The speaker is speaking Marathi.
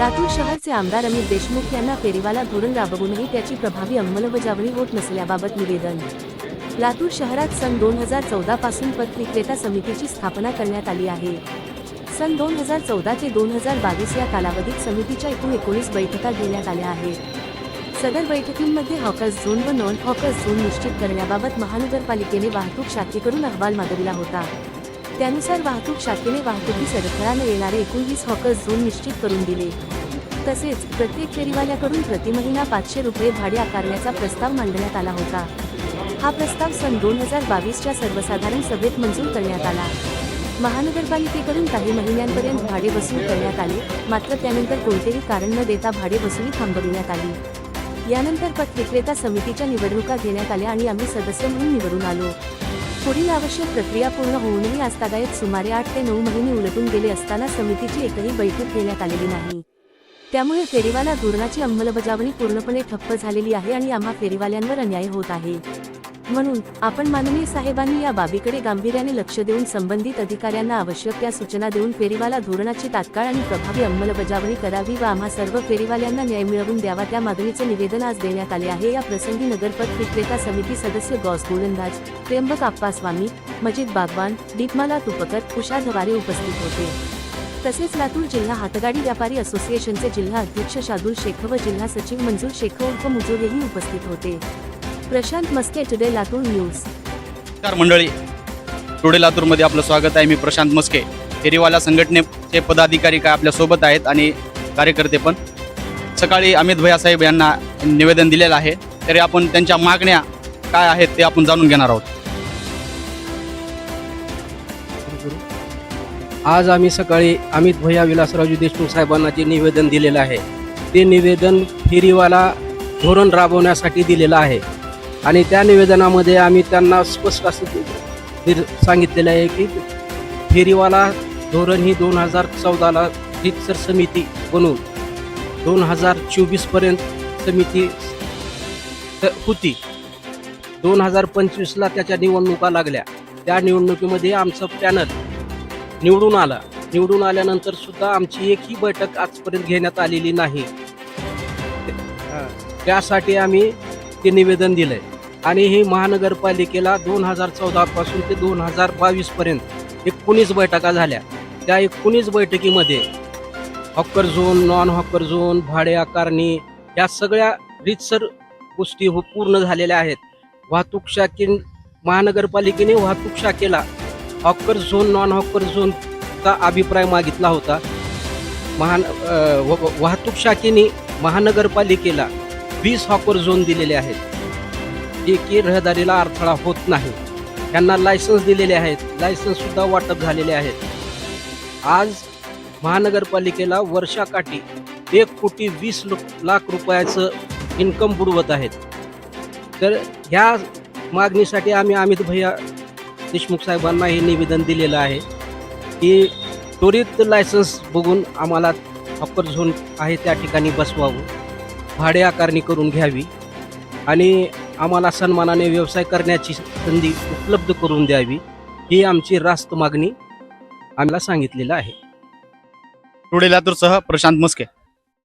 लातूर शहरचे आमदार अमित देशमुख यांना फेरीवाला धोरण राबवूनही त्याची प्रभावी अंमलबजावणी होत नसल्याबाबत निवेदन। लातूर शहरात सन 2014 पासून पत विक्रेता समितीची स्थापना करण्यात आली आहे। सन 2014 ते 2022 या कालावधीत समितीच्या एकूण 19 बैठका घेण्यात आल्या आहेत। सदर बैठकींमध्ये हॉकर्स झोन व नॉन हॉकर्स झोन निश्चित करण्याबाबत महानगरपालिकेने वाहतूक शाखेकडून अहवाल मागविला होता। त्यानुसार वाहतूक शाखेने वाहतुकीस अडथळा न येणारे एकूण 20 हॉकर्स झोन निश्चित करून दिले। तसेच प्रत्येक फेरीवाल्याकडून प्रतिमहिना 500 रुपये भाडे आकारण्याचा प्रस्ताव मांडण्यात आला होता। हा प्रस्ताव सन 2022च्या सर्वसाधारण सभेत मंजूर करण्यात आला। महानगरपालिकेकडून काही महिन्यांपर्यंत भाडे वसूल करण्यात आले, मात्र त्यानंतर कोणतेही कारण न देता भाडे वसुली थांबविण्यात आली। यानंतर पत विक्रेता समितीच्या निवडणुका घेण्यात आल्या आणि आम्ही सदस्य म्हणून निवडून आलो। पुढील आवश्यक प्रक्रिया पूर्ण होऊनही आजतागायत सुमारे 8 ते 9 महिने उलटून गेले असताना समितीची एकही बैठक घेण्यात आलेली नाही। त्यामुळे फेरीवाला धोरणाची अंमलबजावणी पूर्णपणे ठप्प झालेली आहे आणि आम्हा फेरीवाल्यांवर अन्याय होत आहे। म्हणून आपण माननीय साहेबांनी या बाबीकडे गांभीर्याने लक्ष देऊन संबंधित अधिकाऱ्यांना आवश्यक त्या सूचना देऊन फेरीवाला धोरणाची तात्काळ आणि प्रभावी अंमलबजावणी करावी व आम्हा सर्व फेरीवाल्यांना न्याय मिळवून द्यावा, त्या मागणीचे निवेदन आज देण्यात आले आहे। या प्रसंगी नगरपत विक्रेता समिती सदस्य गौस गोलंदाज, त्र्यंबक आप्पास्वामी, मजीद बागवान, दीपमाला तुपकर, उषा धवारे उपस्थित होते। तसेच लातूर जिल्हा हातगाडी व्यापारी असोसिएशनचे जिल्हा अध्यक्ष शादुल शेख व जिल्हा सचिव मंजूर शेख उर्फ मुजूर हेही उपस्थित होते। Prashant Maske, today Latur news. नमस्कार मंडळी, टुडे लातूर मध्ये आपलं स्वागत आहे। मी प्रशांत मस्के, फेरीवाला संघटनेचे पदाधिकारी काय आपल्या सोबत आहेत आणि कार्यकर्ते पण। सकाळी अमित भैया साहेब यांना निवेदन दिलेलं आहे, तरी आपण त्यांच्या मागण्या काय आहेत ते आपण जाणून घेणार आहोत। आज आम्ही सकाळी अमित भैया विलासरावजी देशमुख साहेबांना जे निवेदन दिलेलं आहे ते निवेदन फेरीवाला धोरण राबवण्यासाठी दिलेलं आहे आणि त्या निवेदनामध्ये आम्ही त्यांना स्पष्ट असं सांगितलेलं आहे की फेरीवाला धोरण ही 2014ला रीतसर समिती बनवून 2024 पर्यंत समिती होती। 2025ला त्याच्या निवडणुका लागल्या। त्या निवडणुकीमध्ये आमचं पॅनल निवडून आला। निवडून आल्यानंतर सुद्धा आमची एकही बैठक आजपर्यंत घेण्यात आलेली नाही। त्यासाठी आम्ही ते निवेदन दिलंय आणि ही महानगरपालिकेला 2014 पासून ते 2022 पर्यंत 19 बैठका झाल्या। त्या 19 बैठकीमध्ये hawker zone, non hawker zone, भाडे आकारणी या सगळ्या रीतसर गोष्टी पूर्ण झालेल्या आहेत। वाहतूक महानगरपालिकेने वाहतूक शाखेला हॉकर झोन, नॉन हॉकर झोनचा अभिप्राय मागितला होता। वाहतूक शाखेने महानगरपालिकेला 20 हॉकर झोन दिलेले आहेत, जे की रहदारीला अडथळा होत नाही। त्यांना लायसन्स दिलेले आहेत, लायसन्स सुद्धा वाटप झालेले आहेत। आज महानगरपालिकेला वर्षाकाठी 1,20,00,000 रुपयाचं इन्कम बुडवत आहेत। तर ह्या मागणीसाठी आम्ही अमित भैया देशमुख साहेबांना हे निवेदन दिलेलं आहे की त्वरित लायसन्स बघून आम्हाला हॉकर झोन आहे त्या ठिकाणी बसवावं, भाडे आकारणी करून घ्यावी आणि आम्हाला सन्मानाने व्यवसाय करण्याची संधी उपलब्ध करून द्यावी, ही आमची रास्त मागणी आम्हाला सांगितलेलं आहे। टुडे लातूरसह प्रशांत मस्के।